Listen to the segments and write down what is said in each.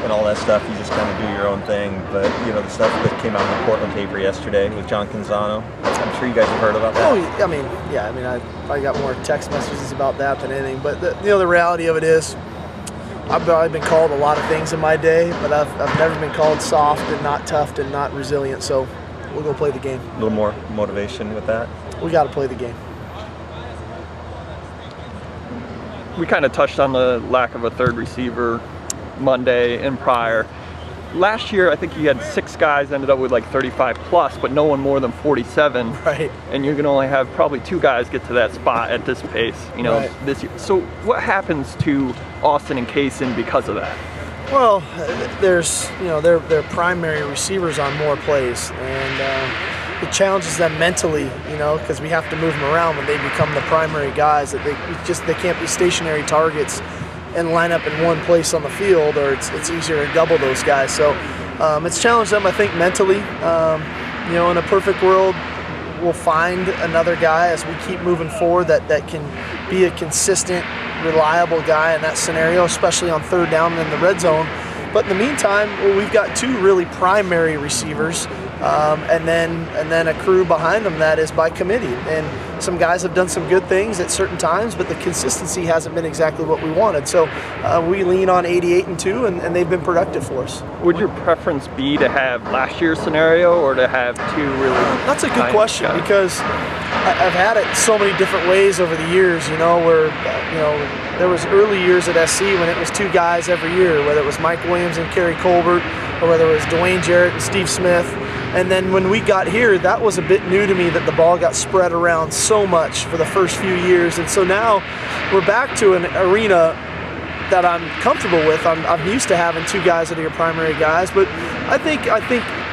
and all that stuff, you just kind of do your own thing. But the stuff that came out in the Portland paper yesterday with John Canzano, I'm sure you guys have heard about that. I got more text messages about that than anything. But the reality of it is, I've been called a lot of things in my day, but I've never been called soft and not tough and not resilient. So we'll go play the game. A little more motivation with that. We got to play the game. We kind of touched on the lack of a third receiver Monday and prior. Last year, I think you had 6 guys ended up with like 35 plus, but no one more than 47. Right. And you're going to only have probably 2 guys get to that spot at this pace, right. This year. So what happens to Austin and Kaysen because of that? Well, there's, they're primary receivers on more plays, and it challenges them mentally, because we have to move them around when they become the primary guys. That they can't be stationary targets and line up in one place on the field, or it's easier to double those guys. So it's challenged them, I think, mentally. In a perfect world, we'll find another guy as we keep moving forward that can be a consistent, reliable guy in that scenario, especially on third down and in the red zone. But in the meantime, we've got 2 really primary receivers, and then a crew behind them that is by committee. And some guys have done some good things at certain times, but the consistency hasn't been exactly what we wanted. So we lean on 88 and 2, and they've been productive for us. Would your preference be to have last year's scenario or to have 2 really? That's a good question, because I've had it so many different ways over the years, where there was early years at SC when it was 2 guys every year, whether it was Mike Williams and Kerry Colbert, or whether it was Dwayne Jarrett and Steve Smith. And then when we got here, that was a bit new to me, that the ball got spread around so much for the first few years. And so now we're back to an arena that I'm comfortable with. I'm used to having 2 guys that are your primary guys, but I think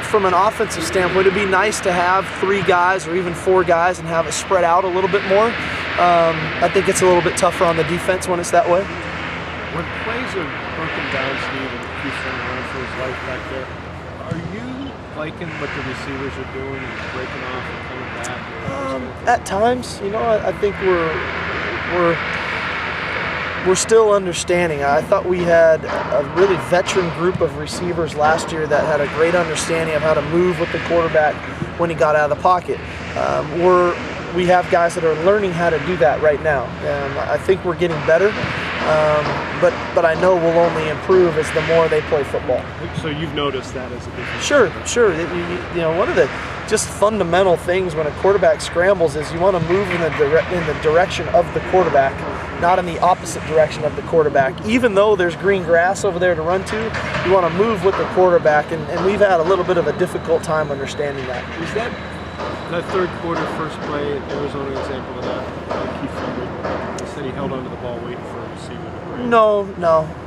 from an offensive standpoint, it'd be nice to have 3 guys or even 4 guys and have it spread out a little bit more. I think it's a little bit tougher on the defense when it's that way. When plays are broken down, Steve, and Keith's running around for his life back there, are you liking what the receivers are doing and breaking off and coming back? At times, I think we're still understanding. I thought we had a really veteran group of receivers last year that had a great understanding of how to move with the quarterback when he got out of the pocket. We have guys that are learning how to do that right now. I think we're getting better, but I know we'll only improve as the more they play football. So you've noticed that as a difference? Sure. One of the just fundamental things when a quarterback scrambles is you want to move in the direction of the quarterback, not in the opposite direction of the quarterback. Even though there's green grass over there to run to, you want to move with the quarterback, and we've had a little bit of a difficult time understanding that. Is that third quarter first play at Arizona example of that? Keith Frederick said he held onto the ball waiting for a receiver to break. No,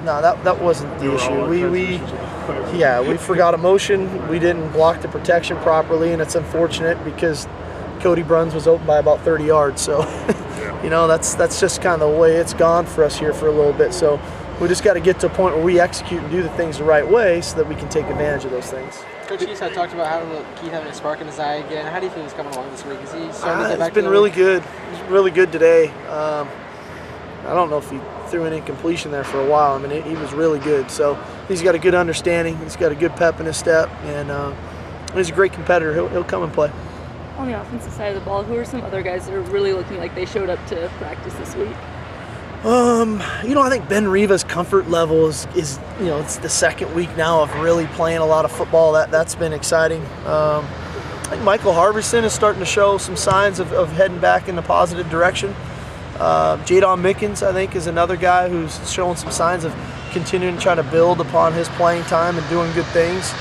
that wasn't the issue. We forgot a motion. We didn't block the protection properly, and it's unfortunate because Cody Bruns was open by about 30 yards. So, that's just kind of the way it's gone for us here for a little bit. So we just got to get to a point where we execute and do the things the right way so that we can take advantage of those things. Coach Keith had talked about Keith having a spark in his eye again. How do you think he's coming along this week? Is he starting to get back? It's been really good. He's really good today. I don't know if he threw an incompletion there for a while. I mean, he was really good. So he's got a good understanding. He's got a good pep in his step, and he's a great competitor. He'll come and play. On the offensive side of the ball, who are some other guys that are really looking like they showed up to practice this week? I think Ben Riva's comfort level is it's the second week now of really playing a lot of football. That's been exciting. I think Michael Harvison is starting to show some signs of heading back in the positive direction. Jadon Mickens, I think, is another guy who's showing some signs of continuing to try to build upon his playing time and doing good things.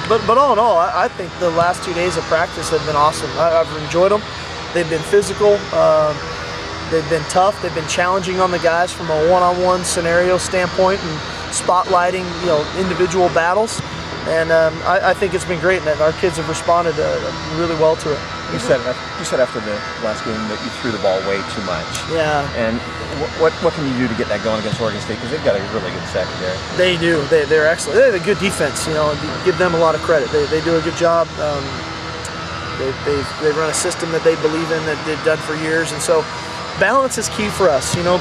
But all in all, I think the last 2 days of practice have been awesome. I've enjoyed them. They've been physical. They've been tough. They've been challenging on the guys from a one-on-one scenario standpoint and spotlighting, individual battles. And I think it's been great, and our kids have responded really well to it. You said after the last game that you threw the ball way too much. Yeah. And what can you do to get that going against Oregon State? Because they've got a really good secondary. They do. They're excellent. They have a good defense. Give them a lot of credit. They do a good job. They run a system that they believe in, that they've done for years, and so balance is key for us. You know,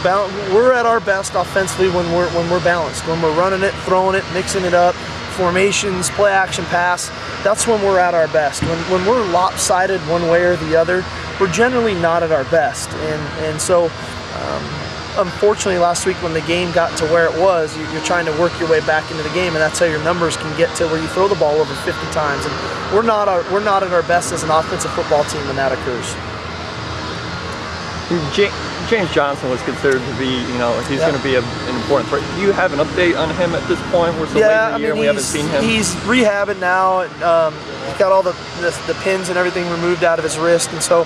we're at our best offensively when we're balanced. When we're running it, throwing it, mixing it up, formations, play action pass. That's when we're at our best. When we're lopsided one way or the other, we're generally not at our best. And so, unfortunately, last week when the game got to where it was, you're trying to work your way back into the game, and that's how your numbers can get to where you throw the ball over 50 times. And we're not at our best as an offensive football team when that occurs. James Johnson was considered to be, he's going to be an important threat. Do you have an update on him at this point? We're so late in the year and we haven't seen him. He's rehabbing now. He's got all the pins and everything removed out of his wrist, and so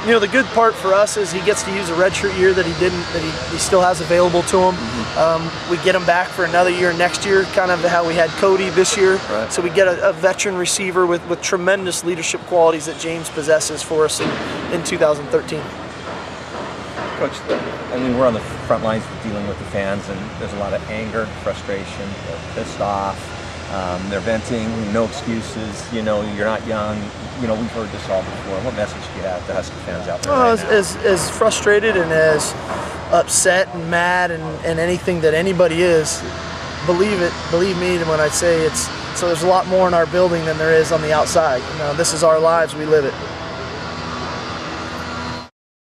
the good part for us is he gets to use a redshirt year that he still has available to him. Mm-hmm. We get him back for another year next year, kind of how we had Cody this year. Right. So we get a veteran receiver with tremendous leadership qualities that James possesses for us in 2013. Coach, I mean, we're on the front lines dealing with the fans, and there's a lot of anger, frustration, they're pissed off, they're venting, no excuses, you're not young. We've heard this all before. What message do you have to Husky fans out there right now? As frustrated and as upset and mad and anything that anybody is, believe me when I say so there's a lot more in our building than there is on the outside. This is our lives, we live it.